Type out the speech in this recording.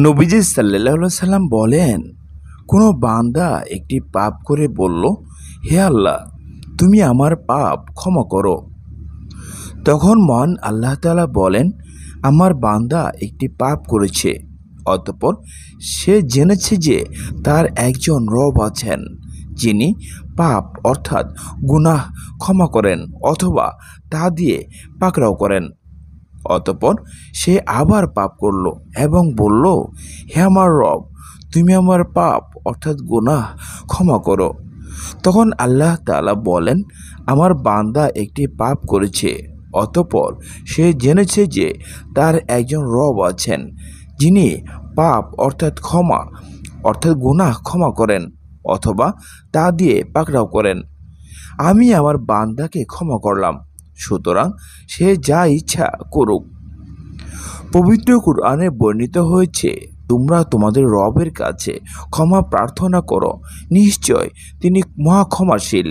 নবীজি সাল্লাল্লাহু আলাইহি সাল্লাম বলেন, কোনো বান্দা একটি পাপ করে বলল, হে আল্লাহ, তুমি আমার পাপ ক্ষমা করো। তখন মহান আল্লাহ তাআলা বলেন, আমার বান্দা একটি পাপ করেছে, অতঃপর সে জেনেছে যে তার একজন রব আছেন যিনি পাপ অর্থাৎ গুনাহ ক্ষমা করেন অথবা তা দিয়ে পাকড়াও করেন। অতঃপর সে আবার পাপ করল এবং বলল, হে আমার রব, তুমি আমার পাপ অর্থাৎ গুনাহ ক্ষমা করো। তখন আল্লাহ তাআলা বলেন, আমার বান্দা একটি পাপ করেছে, অতঃপর সে জেনেছে যে তার একজন রব আছেন যিনি পাপ অর্থাৎ গুনাহ ক্ষমা করেন অথবা তা দিয়ে পাকড়াও করেন। আমি আমার বান্দাকে ক্ষমা করলাম, সুতরাং সে যা ইচ্ছা করুক। পবিত্র কুরআনে বর্ণিত হয়েছে, তোমরা তোমাদের রবের কাছে ক্ষমা প্রার্থনা করো, নিশ্চয় তিনি মহা ক্ষমাশীল।